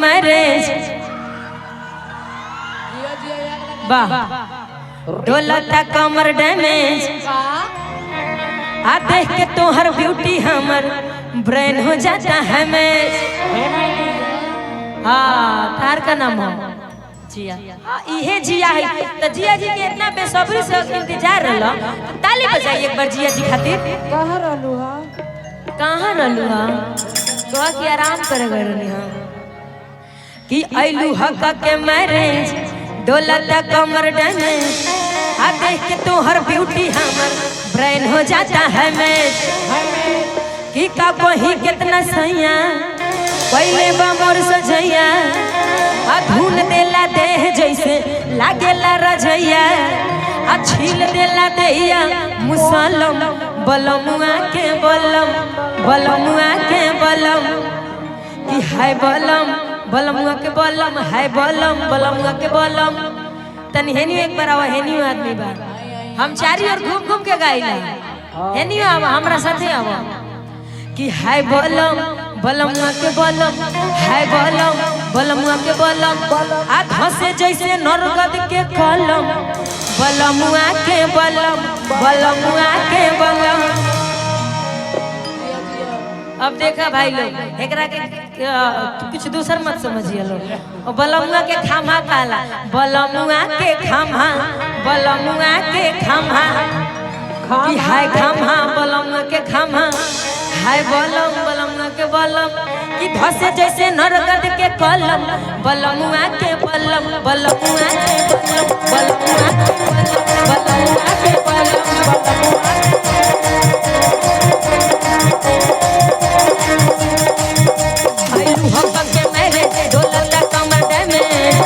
Marriage वाह डोलता कमर डैमेज आ देख के तोहर ब्यूटी हमर ब्रेन हो जाता है मैच। हाँ तार का नाम हो जिया। इहे जिया है तो जिया जी के इतना बेसब्री से इंतजार रहला तो ताली बजाइए एक बार जिया जी खातिर। कहाँ रहलू हा तो कि आराम करे रहनी हां कि आइलू हक के मैरिज डोलता कमर डैमेज आ देख के तोहर ब्यूटी हमर ब्रेन हो जाता है मैच। कि का कोही कितना सैया पहले बमोर सजैया आ धुन देला देह जैसे लागेला रजैया आ छील देला देहिया मुसलम बलमुआ के बलम बलमुआ के बलम कि हाय बलम बलमुआ के बलम हाय बलम बलमुआ के बलम। तनी हेनी एक बार आवा हेनी आदमी बा हम चारी और घूम घूम के गाइला हेनी आवा हमरा साथे आवा कि हाय बलम बलमुआ के बलम हाय बलम बलमुआ के बलम आ धसे जैसे नरगद के कलम बलमुआ के बलम बलमुआ के बलम। अब देखा भाई लोग एकरा के कुछ दूसर मत समझिए लोग। और बलमुआ के खामा काला बलमुआ के खामा बलमुआ के खामा कि हाय खामा बलमुआ के खामा हाय बलम बलमुआ के बलम कि धसे जैसे नरगद के कलम बलमुआ के बलम बलमुआ के बलम बलमुआ के बलम आइलू हक के मेरे डोलता कमर डैमेज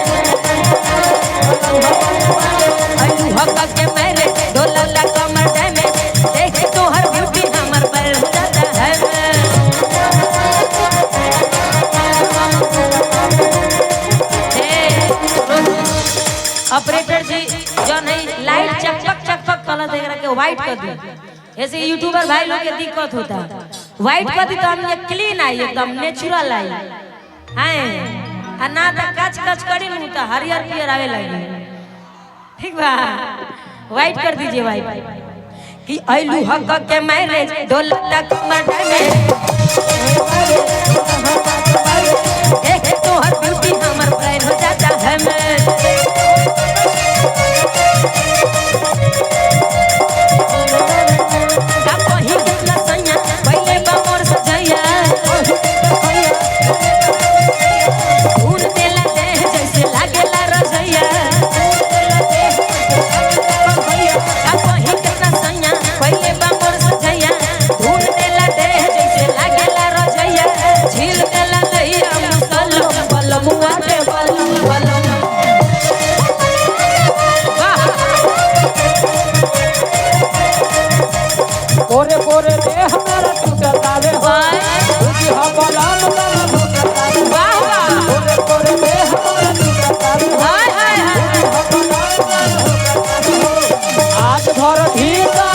आइलू हक के मेरे डोलता कमर डैमेज देख तोहर ब्यूटी हमर पर जाता है। ऑपरेटर जी जो नहीं लाइट चकचक चकचक कलर देख रहा के व्हाइट कर दी ऐसे यूट्यूबर भाई लोग के दिक्कत होता व्हाइट कर दी तो हम ये क्लीन आई एकदम नेचुरल आई हैं ना तो कच कच करी नहीं तो हरियर पियर आवे लगे ठीक बा व्हाइट कर दीजिए व्हाइट कि आइलू हक के मैरिज डोलता कमर डैमेज देख तोहर ब्यूटी हमर ब्रेन हो जाता है मैच। कोरे कोरे दे हमारा टूटता रे तुझी हम बलम बलम टूटता रे कोरे कोरे दे हमारा टूटता रे आज भर ढीका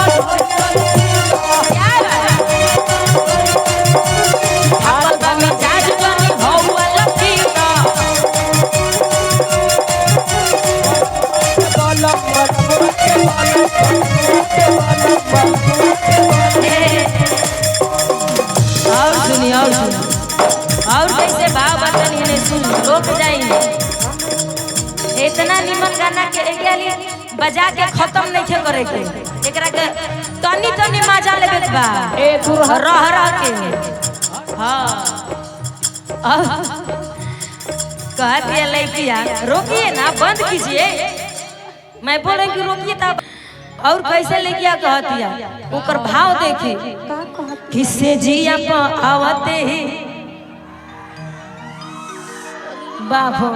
हाल बमी जाज बनी हौवा लकीका बलम बलम के बलम और कैसे भाव बतन इन्हें सुन रोक जाएंगे इतना निमन गाना के एकली बजा के खत्म नहीं करे के एकरा के तनी तनी मजा लेबे बा ए दूर रह रह के हां कह दिया लइकिया रोकिए ना बंद कीजिए मैं बोल रही कि रोकिए तब और कैसे लइकिया कहतिया ओकर भाव देखी किसे जिया पर आवते ही बाबो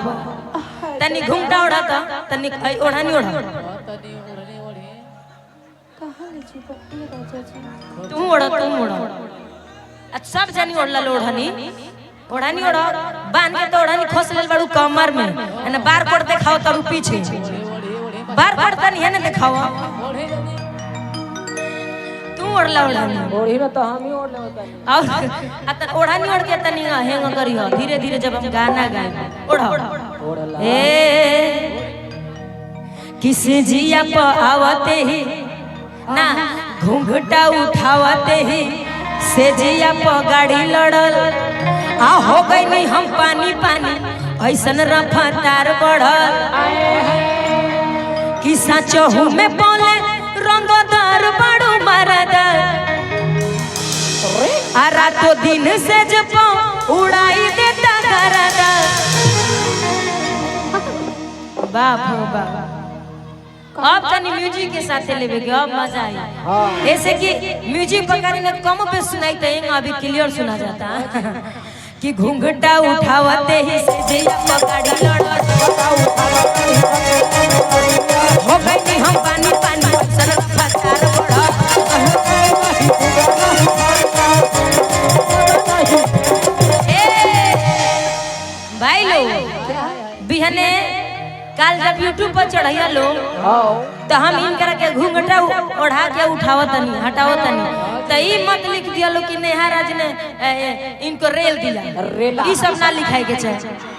तनी घुमटा उड़ाता तनी ओढ़ानी ओढ़ा तुम ओढ़ा सब जानी ओढ़ला ओढ़ानी ओढ़ानी ओढ़ा बांध के तो ओढ़ानी खोस लेल बड़ू कमर में ना बार कोड दिखाओ तारू पीछे बार कोड तनी है ना दिखाओ तू ओढ़ला ओढ़ानी ओढ़ी ना तो हम ही ओढ़ ले होता नहीं और अतन ओढ़ानी ओढ़ के तनी हेंग करियो धीरे धीरे जब हम गाना गाए ओढ़ा ओढ़ला ए किसे जिया प आवते ही ना घूंघटा उठावते ही से जिया प गाड़ी लड़ल आ हो गई नहीं हम पानी पानी ऐसन रफ्तार बढ़ल कि सचहू में बोले रंगदार बड़ू मरद आ रातों दिन से जब उड़ाई देता गरद बाप हो बाप अब तनी म्यूजिक के साथ लेवे के अब मजा आई ऐसे कि म्यूजिक पकड़ी ने कम पे सुनाई तो अभी क्लियर सुना जाता कि घूंघटा उठावते ही से जिया पकड़ी लड़त हो गई नहीं हम पानी पानी सर फटार बढ़ा भाई लोग बिहने काल जब यूट्यूब पर चढ़ैया लोग तो हम इनकरा के घूंघटा ओढ़ा के उठावतनी हटावतनी तो ई मत लिख दिया लो कि नेहा राज ने इनको रेल दिला ई सब ना लिखाए के चाहे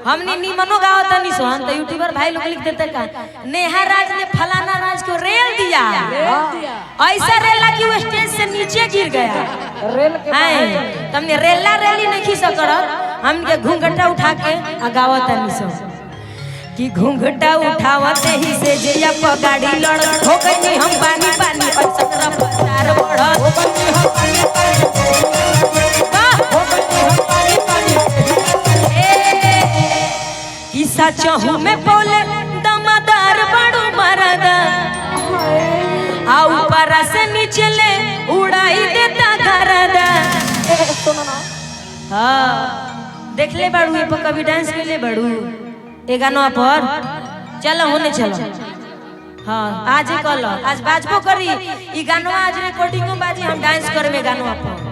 हमने नीमनो गावतनी सोहन तो यूट्यूबर भाई लोग लिख देते का नेहा राज ने फलाना राज को रेल दिया ऐसा रेला कि वो स्टेज से नीचे गिर गया रेल के तुमने रेला रेली नहीं खी सकड़ हमके घूंघटा उठा के गावतनी सो कि घूंघटा उठावते ही से जिया प गाड़ी लड़ हो गई हम पानी पानी और सतरा पतार बढ़ हो गई हम पानी पानी कि सचहू में बोले दमदार बड़ू मरद आ ऊपर से नीचे ले उड़ाई देता गरद हां देख ले बड़ू ये पर कभी डांस के ले बड़ू ए गाना पर चलो होने चलो हाँ आज ही कल आज बाजबो करी ई गाना आज रिकॉर्डिंगो बाजी हम डांस करे में गाना पर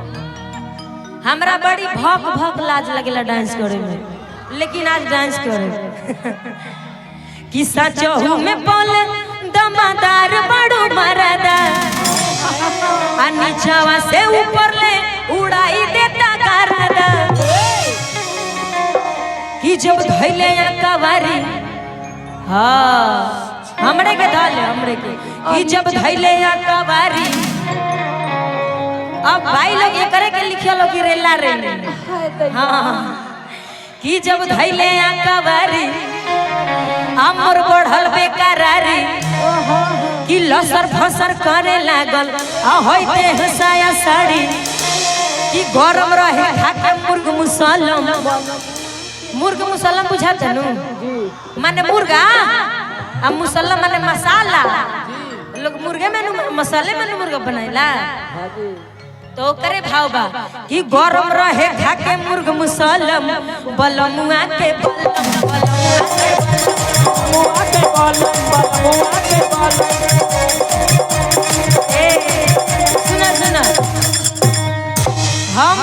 हमरा बड़ी भक भक लाज लगेला डांस करे में लेकिन आज डांस करे कि सचहू में बोले दमदार बड़ू मरद आ नीचवा से ऊपर ले उड़ाई देता गरद कि जब धैले या कवारी हाँ हमरे के धाले हमरे के कि जब धैले या कवारी अब भाई लोग ये करे के लिखिया लोग कि रेला रेले हाँ कि जब धैले या कवारी अमर बढ़ल बेकरारी कि लसर फसर करे लागल आ होइते हसाया साड़ी कि गरम रहे खाके मुर्ग मुसलम मुर्ग मुसलम बुझाते नु माने मुर्गा अब मुसलम माने मसाला लोग मुर्गे में मसाले में मुर्गा बनाइला तो करे भाव बा कि गरम रहे खाके मुर्ग मुसलम बलमुआ के सुना सुना हम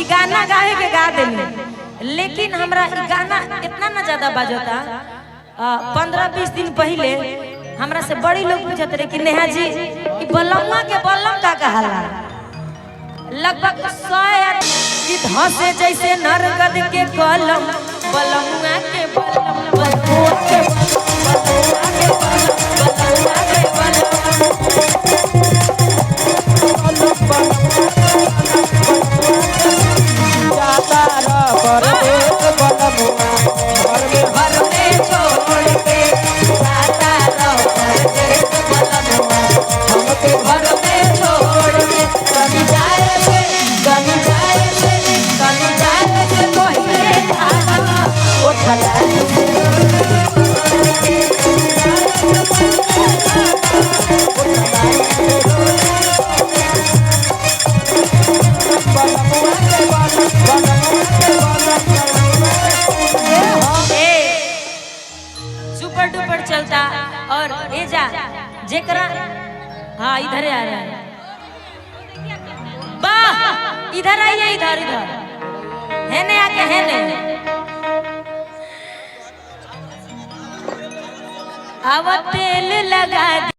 ई गाना गाए के गा देनी लेकिन हमरा गाना इतना ना ज्यादा बाजता 15-20 दिन पहले हमरा से बड़ी लोग पूछत रहे कि नेहा जी ई बलम्मा के बलम का कहाला लगभग 100 कि धसे जैसे नरगद के कलम बलम्मा के बलम बलमुआ के सुपर डुपर चलता और ए जा जेकरा हाँ इधर आ रहा है वाह इधर आइए इधर इधर है ने आके है ने अब तेल लगा